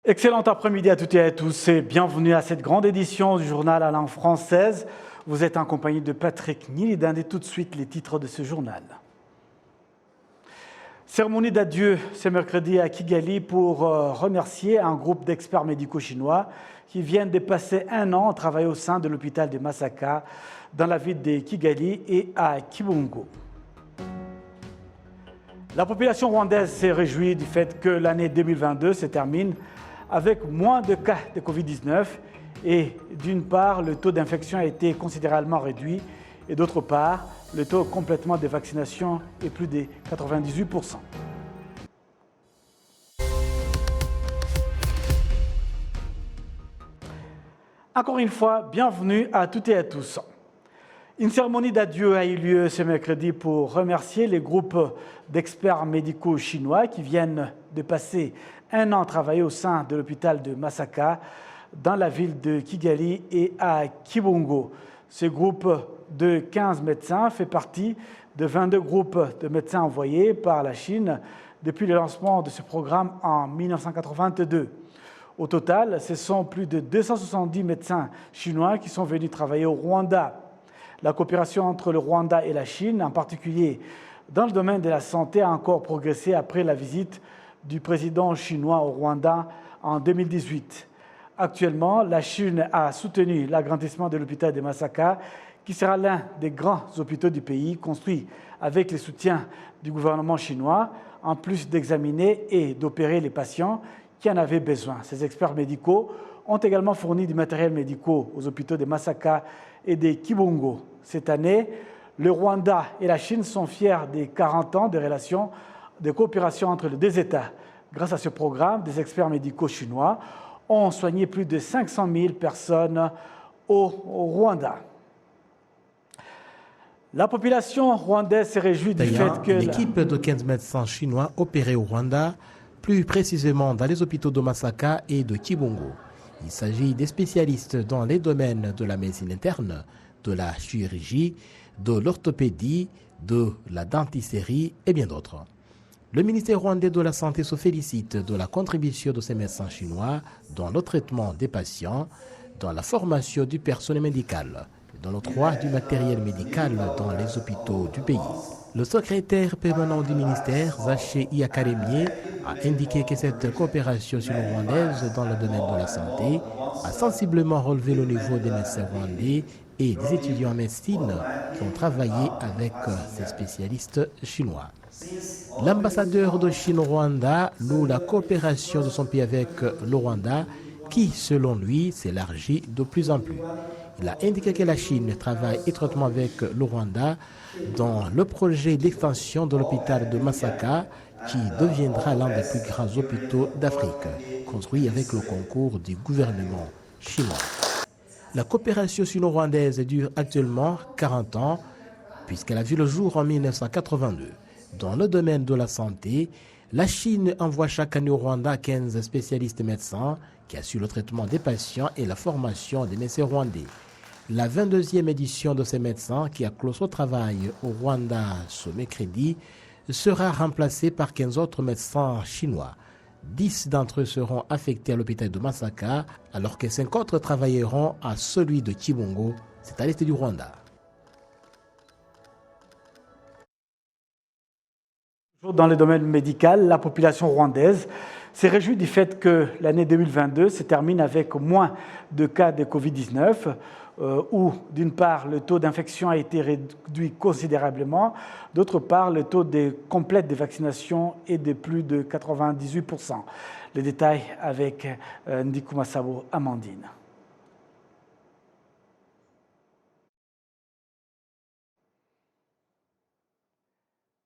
Excellent après-midi à toutes et à tous et bienvenue à cette grande édition du journal à langue française. Vous êtes en compagnie de Patrick Nilidin et tout de suite les titres de ce journal. Cérémonie d'adieu ce mercredi à Kigali pour remercier un groupe d'experts médicaux chinois qui viennent de passer un an à travailler au sein de l'hôpital de Masaka dans la ville de Kigali et à Kibungo. La population rwandaise s'est réjouie du fait que l'année 2022 se termine avec moins de cas de Covid-19 et d'une part, le taux d'infection a été considérablement réduit et d'autre part, le taux complètement de vaccination est plus de 98%. Encore une fois, bienvenue à toutes et à tous. Une cérémonie d'adieu a eu lieu ce mercredi pour remercier les groupes d'experts médicaux chinois qui viennent de passer un an à travailler au sein de l'hôpital de Masaka dans la ville de Kigali et à Kibungo. Ce groupe de 15 médecins fait partie de 22 groupes de médecins envoyés par la Chine depuis le lancement de ce programme en 1982. Au total, ce sont plus de 270 médecins chinois qui sont venus travailler au Rwanda. La coopération entre le Rwanda et la Chine, en particulier dans le domaine de la santé, a encore progressé après la visite du président chinois au Rwanda en 2018. Actuellement, la Chine a soutenu l'agrandissement de l'hôpital de Masaka, qui sera l'un des grands hôpitaux du pays, construit avec le soutien du gouvernement chinois, en plus d'examiner et d'opérer les patients qui en avaient besoin. Ces experts médicaux ont également fourni du matériel médical aux hôpitaux de Masaka et de Kibungo. Cette année, le Rwanda et la Chine sont fiers des 40 ans de relations de coopération entre les deux États. Grâce à ce programme, des experts médicaux chinois ont soigné plus de 500 000 personnes au Rwanda. La population rwandaise se réjouit du fait que... L'équipe de 15 médecins chinois opérés au Rwanda, plus précisément dans les hôpitaux de Masaka et de Kibungo. Il s'agit des spécialistes dans les domaines de la médecine interne, de la chirurgie, de l'orthopédie, de la dentisterie et bien d'autres. Le ministère rwandais de la Santé se félicite de la contribution de ces médecins chinois dans le traitement des patients, dans la formation du personnel médical, dans l'octroi du matériel médical dans les hôpitaux du pays. Le secrétaire permanent du ministère, Zaché Iakaremie, a indiqué que cette coopération sino-rwandaise dans le domaine de la santé a sensiblement relevé le niveau des médecins rwandais et des étudiants en médecine qui ont travaillé avec ces spécialistes chinois. L'ambassadeur de Chine au Rwanda loue la coopération de son pays avec le Rwanda qui, selon lui, s'élargit de plus en plus. Il a indiqué que la Chine travaille étroitement avec le Rwanda dans le projet d'extension de l'hôpital de Masaka qui deviendra l'un des plus grands hôpitaux d'Afrique, construit avec le concours du gouvernement chinois. La coopération sino-rwandaise dure actuellement 40 ans puisqu'elle a vu le jour en 1982. Dans le domaine de la santé, la Chine envoie chaque année au Rwanda 15 spécialistes médecins qui assurent le traitement des patients et la formation des médecins rwandais. La 22e édition de ces médecins, qui a clos son travail au Rwanda ce mercredi, sera remplacée par 15 autres médecins chinois. 10 d'entre eux seront affectés à l'hôpital de Masaka, alors que 5 autres travailleront à celui de Kibungo, c'est à l'est du Rwanda. Dans le domaine médical, la population rwandaise s'est réjouie du fait que l'année 2022 se termine avec moins de cas de Covid-19, où d'une part le taux d'infection a été réduit considérablement, d'autre part le taux complète de vaccination est de plus de 98%. Les détails avec Ndikou Massabo Amandine.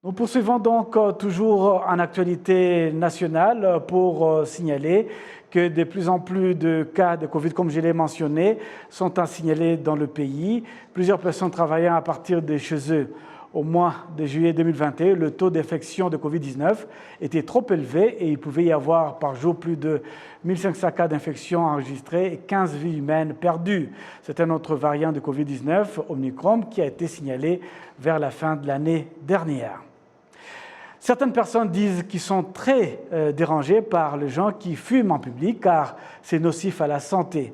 Nous poursuivons donc toujours en actualité nationale pour signaler que de plus en plus de cas de Covid, comme je l'ai mentionné, sont signalés dans le pays. Plusieurs personnes travaillant à partir de chez eux au mois de juillet 2021, le taux d'infection de Covid-19 était trop élevé et il pouvait y avoir par jour plus de 1500 cas d'infection enregistrés et 15 vies humaines perdues. C'est un autre variant de Covid-19, Omicron, qui a été signalé vers la fin de l'année dernière. Certaines personnes disent qu'ils sont très dérangés par les gens qui fument en public car c'est nocif à la santé.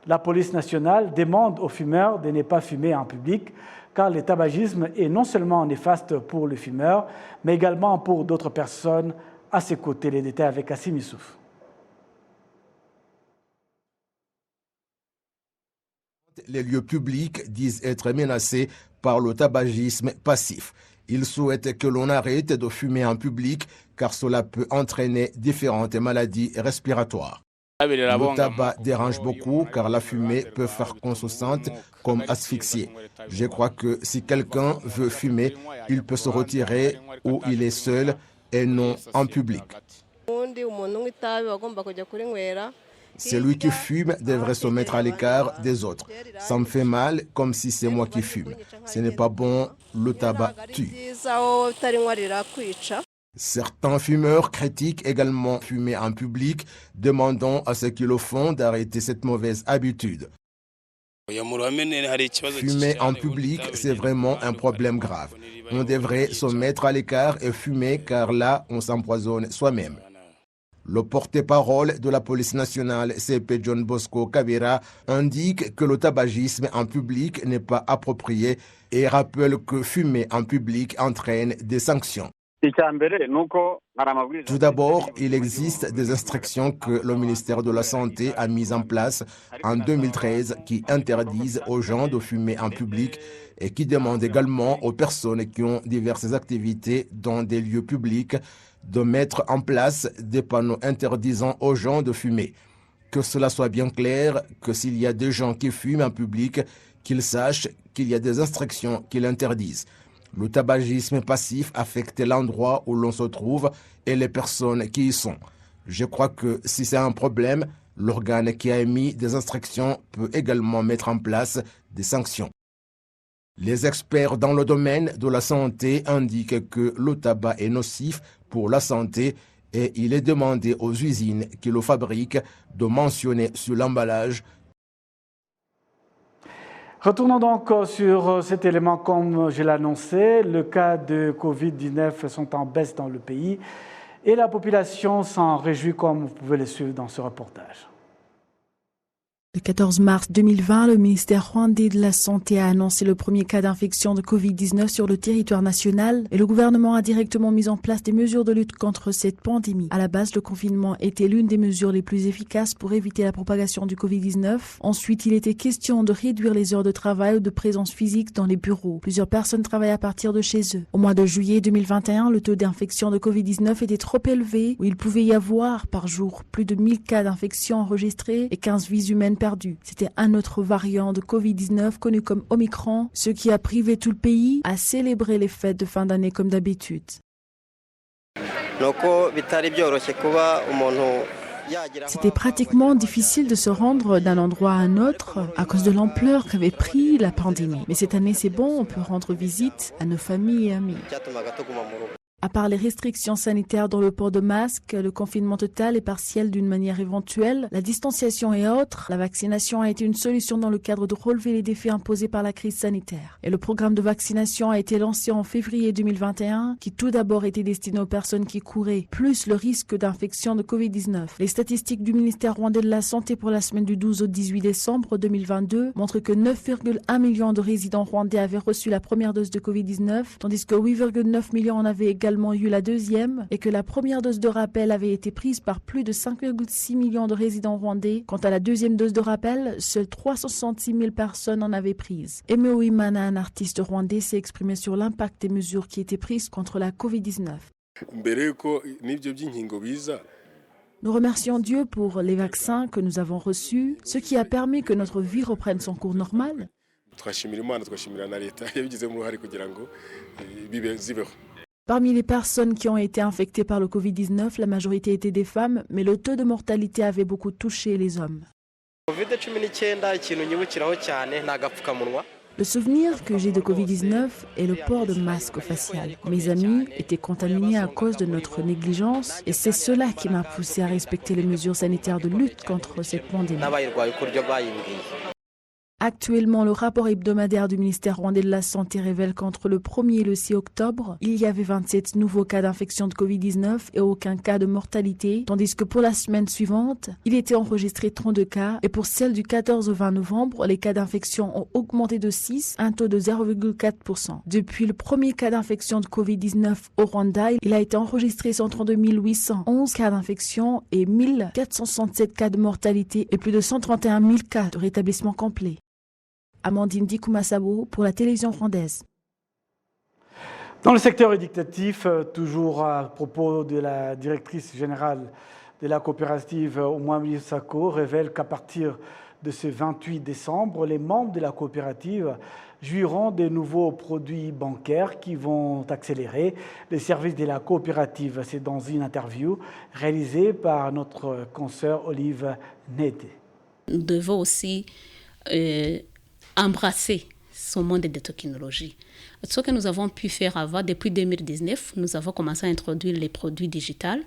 La police nationale demande aux fumeurs de ne pas fumer en public car le tabagisme est non seulement néfaste pour le fumeur, mais également pour d'autres personnes à ses côtés. Les détails avec Assim Issouf. Les lieux publics disent être menacés par le tabagisme passif. Ils souhaitent que l'on arrête de fumer en public car cela peut entraîner différentes maladies respiratoires. Le tabac dérange beaucoup car la fumée peut faire qu'on se sente comme asphyxié. Je crois que si quelqu'un veut fumer, il peut se retirer où il est seul et non en public. Celui qui fume devrait se mettre à l'écart des autres. Ça me fait mal comme si c'est moi qui fume. Ce n'est pas bon, le tabac tue. Certains fumeurs critiquent également fumer en public, demandant à ceux qui le font d'arrêter cette mauvaise habitude. Fumer en public, c'est vraiment un problème grave. On devrait se mettre à l'écart et fumer car là, on s'empoisonne soi-même. Le porte-parole de la police nationale, CP John Bosco Kabera, indique que le tabagisme en public n'est pas approprié et rappelle que fumer en public entraîne des sanctions. Tout d'abord, il existe des instructions que le ministère de la Santé a mises en place en 2013 qui interdisent aux gens de fumer en public et qui demandent également aux personnes qui ont diverses activités dans des lieux publics de mettre en place des panneaux interdisant aux gens de fumer. Que cela soit bien clair, que s'il y a des gens qui fument en public, qu'ils sachent qu'il y a des instructions qui l'interdisent. Le tabagisme passif affecte l'endroit où l'on se trouve et les personnes qui y sont. Je crois que si c'est un problème, l'organe qui a émis des instructions peut également mettre en place des sanctions. Les experts dans le domaine de la santé indiquent que le tabac est nocif pour la santé et il est demandé aux usines qui le fabriquent de mentionner sur l'emballage. Retournons donc sur cet élément comme je l'ai annoncé. Le cas de Covid-19 sont en baisse dans le pays et la population s'en réjouit comme vous pouvez le suivre dans ce reportage. Le 14 mars 2020, le ministère rwandais de la Santé a annoncé le premier cas d'infection de Covid-19 sur le territoire national et le gouvernement a directement mis en place des mesures de lutte contre cette pandémie. À la base, le confinement était l'une des mesures les plus efficaces pour éviter la propagation du Covid-19. Ensuite, il était question de réduire les heures de travail ou de présence physique dans les bureaux. Plusieurs personnes travaillent à partir de chez eux. Au mois de juillet 2021, le taux d'infection de Covid-19 était trop élevé où il pouvait y avoir par jour plus de 1000 cas d'infection enregistrés et 15 vies humaines perdues. C'était un autre variant de Covid-19 connu comme Omicron, ce qui a privé tout le pays à célébrer les fêtes de fin d'année comme d'habitude. C'était pratiquement difficile de se rendre d'un endroit à un autre à cause de l'ampleur qu'avait pris la pandémie. Mais cette année, c'est bon, on peut rendre visite à nos familles et amis. À part les restrictions sanitaires dans le port de masque, le confinement total et partiel d'une manière éventuelle, la distanciation et autres, la vaccination a été une solution dans le cadre de relever les défis imposés par la crise sanitaire. Et le programme de vaccination a été lancé en février 2021, qui tout d'abord était destiné aux personnes qui couraient plus le risque d'infection de Covid-19. Les statistiques du ministère rwandais de la Santé pour la semaine du 12 au 18 décembre 2022 montrent que 9,1 millions de résidents rwandais avaient reçu la première dose de Covid-19, tandis que 8,9 millions en avaient également eu la deuxième et que la première dose de rappel avait été prise par plus de 5,6 millions de résidents rwandais. Quant à la deuxième dose de rappel, seules 366 000 personnes en avaient prise. Aimé Uwimana, un artiste rwandais, s'est exprimé sur l'impact des mesures qui étaient prises contre la Covid-19. Nous remercions Dieu pour les vaccins que nous avons reçus, ce qui a permis que notre vie reprenne son cours normal. Parmi les personnes qui ont été infectées par le Covid-19, la majorité étaient des femmes, mais le taux de mortalité avait beaucoup touché les hommes. Le souvenir que j'ai de Covid-19 est le port de masque facial. Mes amis étaient contaminés à cause de notre négligence et c'est cela qui m'a poussé à respecter les mesures sanitaires de lutte contre cette pandémie. Actuellement, le rapport hebdomadaire du ministère rwandais de la Santé révèle qu'entre le 1er et le 6 octobre, il y avait 27 nouveaux cas d'infection de Covid-19 et aucun cas de mortalité, tandis que pour la semaine suivante, il était enregistré 32 cas et pour celle du 14 au 20 novembre, les cas d'infection ont augmenté de 6, un taux de 0,4%. Depuis le premier cas d'infection de Covid-19 au Rwanda, il a été enregistré 132 811 cas d'infection et 1467 cas de mortalité et plus de 131 000 cas de rétablissement complet. Amandine Dikoumassabo pour la télévision rwandaise. Dans le secteur éducatif, toujours à propos de la directrice générale de la coopérative Omwami Sako, révèle qu'à partir de ce 28 décembre, les membres de la coopérative jouiront de nouveaux produits bancaires qui vont accélérer les services de la coopérative. C'est dans une interview réalisée par notre consoeur Olive Nete. Nous devons aussi embrasser ce monde de technologie. Ce que nous avons pu faire avant, depuis 2019, nous avons commencé à introduire les produits digitaux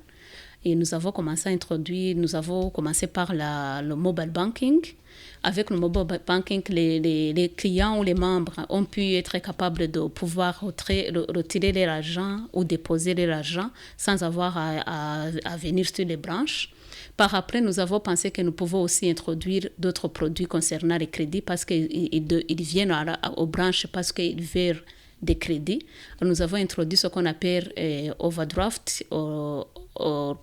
et nous avons commencé par le mobile banking. Avec le mobile banking, les clients ou les membres ont pu être capables de pouvoir retirer leur argent ou déposer leur argent sans avoir à venir sur les branches. Par après, nous avons pensé que nous pouvons aussi introduire d'autres produits concernant les crédits parce qu'ils viennent aux branches parce qu'ils veulent des crédits. Nous avons introduit ce qu'on appelle overdraft ou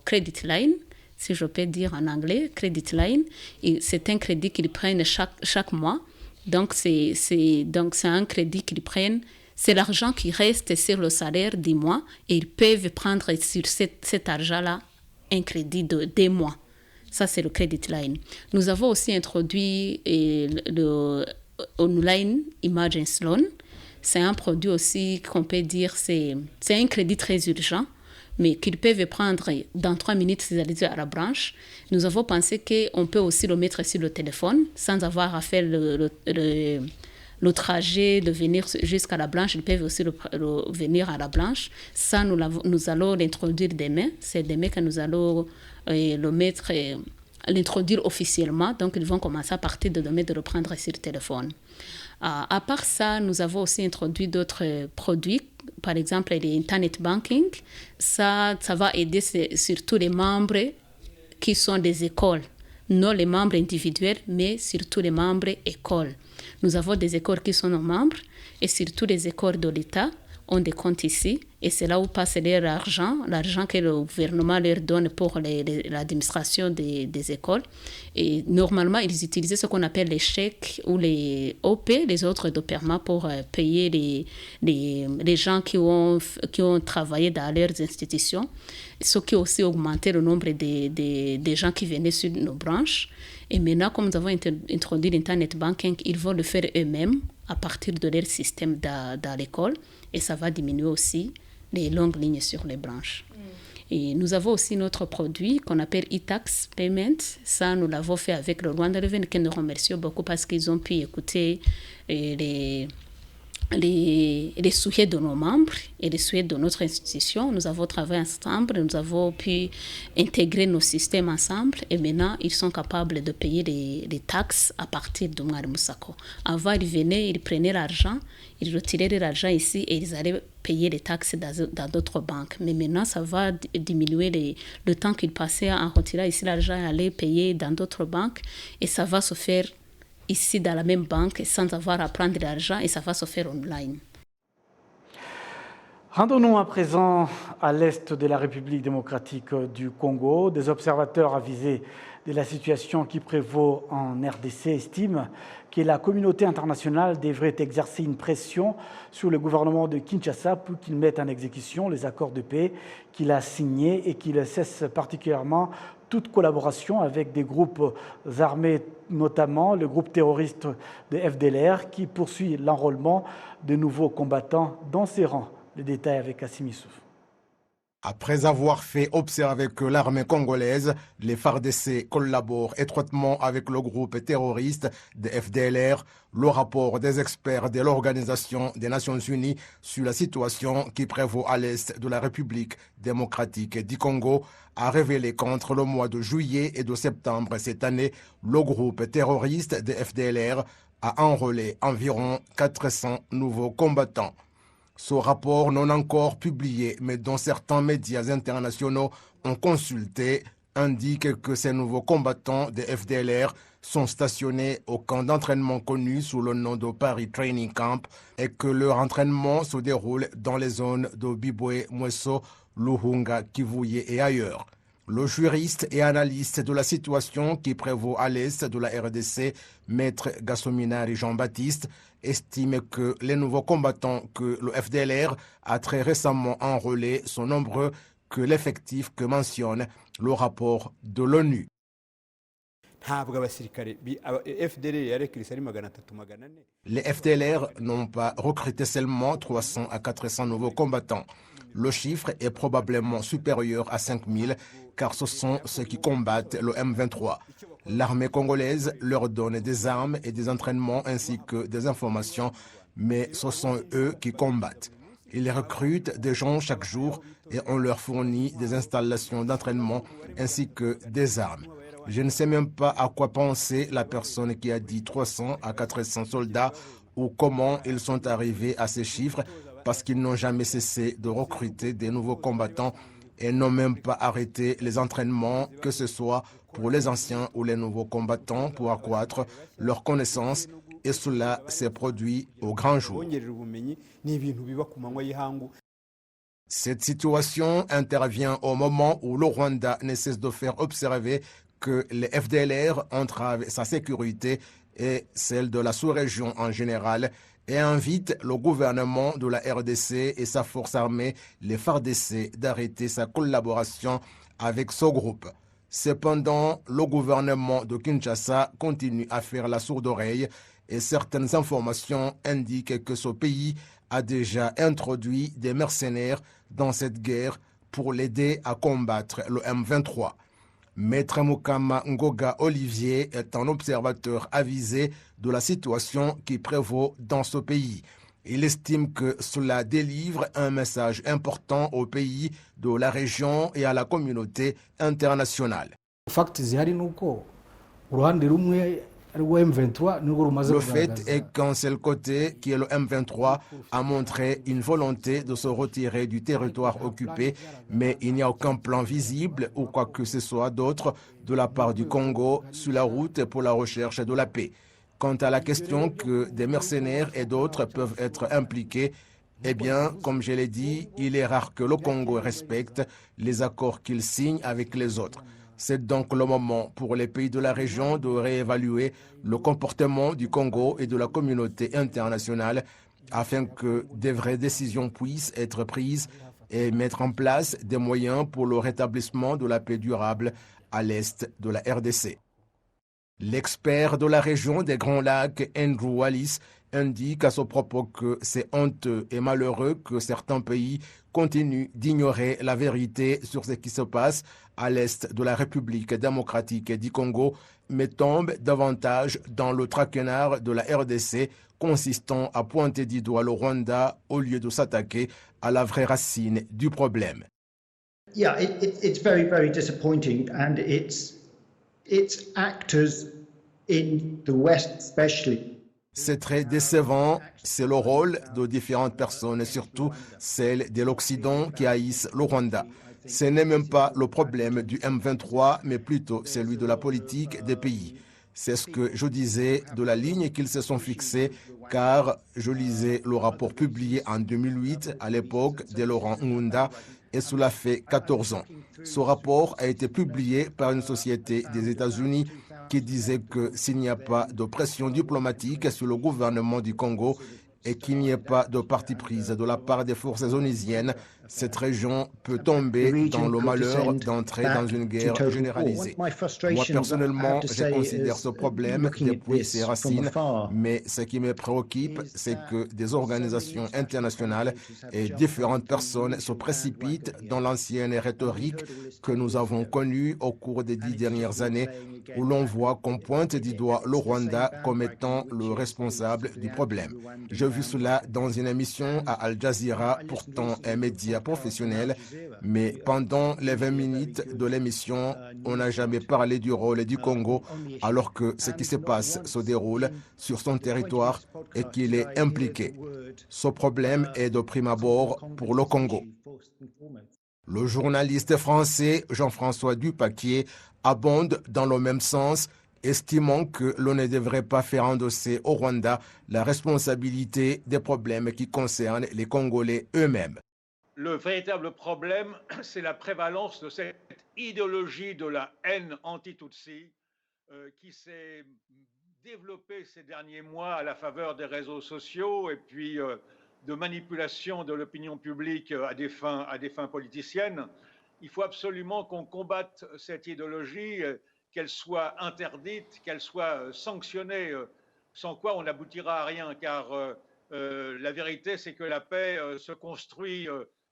credit line, si je peux dire en anglais, credit line. Et c'est un crédit qu'ils prennent chaque mois. Donc, c'est un crédit qu'ils prennent. C'est l'argent qui reste sur le salaire du mois et ils peuvent prendre sur cet argent-là un crédit de 2 mois. Ça, c'est le credit line. Nous avons aussi introduit le online emergency loan. C'est un produit aussi qu'on peut dire, c'est un crédit très urgent, mais qu'ils peuvent prendre dans 3 minutes s'ils arrivent à la branche. Nous avons pensé qu'on peut aussi le mettre sur le téléphone sans avoir à faire le trajet de venir jusqu'à la branche. Ils peuvent aussi venir à la branche. Ça, nous allons l'introduire demain. C'est demain que nous allons l'introduire officiellement. Donc, ils vont commencer à partir de demain de le prendre sur le téléphone. À part ça, nous avons aussi introduit d'autres produits, par exemple l'Internet Banking. Ça va aider surtout les membres qui sont des écoles, non les membres individuels, mais surtout les membres écoles. Nous avons des écoles qui sont nos membres et surtout les écoles de l'État ont des comptes ici et c'est là où passe leur argent, l'argent que le gouvernement leur donne pour l'administration des écoles. Et normalement, ils utilisent ce qu'on appelle les chèques ou les OP, les autres de perma, pour payer les gens qui ont travaillé dans leurs institutions, ce qui a aussi augmenté le nombre des gens qui venaient sur nos branches. Et maintenant, comme nous avons introduit l'Internet Banking, ils vont le faire eux-mêmes à partir de leur système dans l'école et ça va diminuer aussi les longues lignes sur les branches. Et nous avons aussi notre produit qu'on appelle e-tax payment. Ça, nous l'avons fait avec le Rwanda Revenue, que nous remercions beaucoup parce qu'ils ont pu écouter les souhaits de nos membres et les souhaits de notre institution. Nous avons travaillé ensemble, nous avons pu intégrer nos systèmes ensemble et maintenant, ils sont capables de payer les taxes à partir de Omwami Sako. Avant, ils venaient, ils prenaient l'argent, ils retiraient l'argent ici et ils allaient payer les taxes dans d'autres banques. Mais maintenant, ça va diminuer le temps qu'ils passaient en retirant ici l'argent et aller payer dans d'autres banques et ça va se faire ici dans la même banque sans avoir à prendre l'argent et ça va se faire online. Rendons-nous à présent à l'est de la République démocratique du Congo. Des observateurs avisés de la situation qui prévaut en RDC estiment que la communauté internationale devrait exercer une pression sur le gouvernement de Kinshasa pour qu'il mette en exécution les accords de paix qu'il a signés et qu'il cesse particulièrement toute collaboration avec des groupes armés, notamment le groupe terroriste de FDLR qui poursuit l'enrôlement de nouveaux combattants dans ses rangs. Les détails avec Assimi Souf. Après avoir fait observer que l'armée congolaise, les FARDC, collaborent étroitement avec le groupe terroriste de FDLR, le rapport des experts de l'Organisation des Nations Unies sur la situation qui prévaut à l'est de la République démocratique du Congo a révélé qu'entre le mois de juillet et de septembre cette année, le groupe terroriste de FDLR a enrôlé environ 400 nouveaux combattants. Ce rapport non encore publié, mais dont certains médias internationaux ont consulté, indique que ces nouveaux combattants des FDLR sont stationnés au camp d'entraînement connu sous le nom de Paris Training Camp et que leur entraînement se déroule dans les zones de Biboué, Mweso, Luhunga, Kivuye et ailleurs. Le juriste et analyste de la situation qui prévaut à l'est de la RDC, Maître Gassominari Jean-Baptiste, estime que les nouveaux combattants que le FDLR a très récemment enrôlés sont nombreux que l'effectif que mentionne le rapport de l'ONU. Les FDLR n'ont pas recruté seulement 300 à 400 nouveaux combattants. Le chiffre est probablement supérieur à 5000 car ce sont ceux qui combattent le M23. L'armée congolaise leur donne des armes et des entraînements ainsi que des informations, mais ce sont eux qui combattent. Ils recrutent des gens chaque jour et on leur fournit des installations d'entraînement ainsi que des armes. Je ne sais même pas à quoi penser la personne qui a dit 300 à 400 soldats ou comment ils sont arrivés à ces chiffres parce qu'ils n'ont jamais cessé de recruter des nouveaux combattants et n'ont même pas arrêté les entraînements, que ce soit pour les anciens ou les nouveaux combattants, pour accroître leurs connaissances. Et cela s'est produit au grand jour. Cette situation intervient au moment où le Rwanda ne cesse de faire observer que les FDLR entravent sa sécurité et celle de la sous-région en général et invite le gouvernement de la RDC et sa force armée, les FARDC, d'arrêter sa collaboration avec ce groupe. Cependant, le gouvernement de Kinshasa continue à faire la sourde oreille et certaines informations indiquent que ce pays a déjà introduit des mercenaires dans cette guerre pour l'aider à combattre le M23. Maître Mukama Ngoga Olivier est un observateur avisé de la situation qui prévaut dans ce pays. Il estime que cela délivre un message important aux pays de la région et à la communauté internationale. Le fait est qu'un seul côté, qui est le M23, a montré une volonté de se retirer du territoire occupé, mais il n'y a aucun plan visible ou quoi que ce soit d'autre de la part du Congo sur la route pour la recherche de la paix. Quant à la question que des mercenaires et d'autres peuvent être impliqués, eh bien, comme je l'ai dit, il est rare que le Congo respecte les accords qu'il signe avec les autres. C'est donc le moment pour les pays de la région de réévaluer le comportement du Congo et de la communauté internationale afin que des vraies décisions puissent être prises et mettre en place des moyens pour le rétablissement de la paix durable à l'est de la RDC. L'expert de la région des Grands Lacs, Andrew Wallis, indique à ce propos que c'est honteux et malheureux que certains pays continuent d'ignorer la vérité sur ce qui se passe à l'est de la République démocratique du Congo, mais tombent davantage dans le traquenard de la RDC consistant à pointer du doigt le Rwanda au lieu de s'attaquer à la vraie racine du problème. Yeah, it's very, very disappointing and it's actors in the West especially. C'est très décevant, c'est le rôle de différentes personnes, surtout celles de l'Occident qui haïssent le Rwanda. Ce n'est même pas le problème du M23, mais plutôt celui de la politique des pays. C'est ce que je disais de la ligne qu'ils se sont fixés, car je lisais le rapport publié en 2008, à l'époque de Laurent Nkunda, et cela fait 14 ans. Ce rapport a été publié par une société des États-Unis qui disait que s'il n'y a pas de pression diplomatique sur le gouvernement du Congo et qu'il n'y ait pas de parti prise de la part des forces onusiennes, cette région peut tomber dans le malheur d'entrer dans une guerre généralisée. Moi, personnellement, je considère ce problème depuis ses racines, mais ce qui me préoccupe, c'est que des organisations internationales et différentes personnes se précipitent dans l'ancienne rhétorique que nous avons connue au cours des 10 dernières années, où l'on voit qu'on pointe du doigt le Rwanda comme étant le responsable du problème. J'ai vu cela dans une émission à Al Jazeera, pourtant un média médias professionnels, mais pendant les 20 minutes de l'émission, on n'a jamais parlé du rôle du Congo, alors que ce qui se passe se déroule sur son territoire et qu'il est impliqué. Ce problème est de prime abord pour le Congo. Le journaliste français Jean-François Dupaquier abonde dans le même sens, estimant que l'on ne devrait pas faire endosser au Rwanda la responsabilité des problèmes qui concernent les Congolais eux-mêmes. Le véritable problème, c'est la prévalence de cette idéologie de la haine anti-Tutsi qui s'est développée ces derniers mois à la faveur des réseaux sociaux et puis de manipulation de l'opinion publique à des fins politiciennes. Il faut absolument qu'on combatte cette idéologie, qu'elle soit interdite, qu'elle soit sanctionnée, sans quoi on n'aboutira à rien, car la vérité, c'est que la paix se construit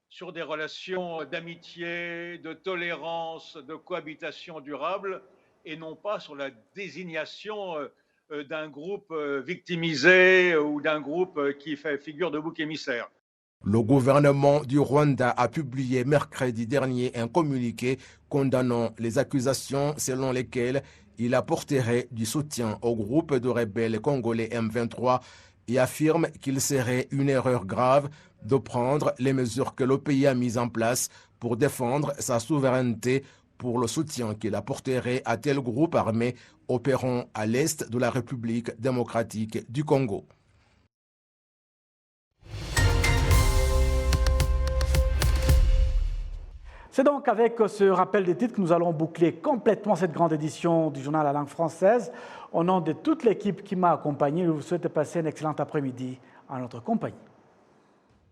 sur des relations d'amitié, de tolérance, de cohabitation durable, et non pas sur la désignation d'un groupe victimisé ou d'un groupe qui fait figure de bouc émissaire. Le gouvernement du Rwanda a publié mercredi dernier un communiqué condamnant les accusations selon lesquelles il apporterait du soutien au groupe de rebelles congolais M23 et affirme qu'il serait une erreur grave de prendre les mesures que le pays a mises en place pour défendre sa souveraineté pour le soutien qu'il apporterait à tel groupe armé opérant à l'est de la République démocratique du Congo. C'est donc avec ce rappel des titres que nous allons boucler complètement cette grande édition du journal à la langue française. Au nom de toute l'équipe qui m'a accompagné, je vous souhaite de passer un excellent après-midi en notre compagnie.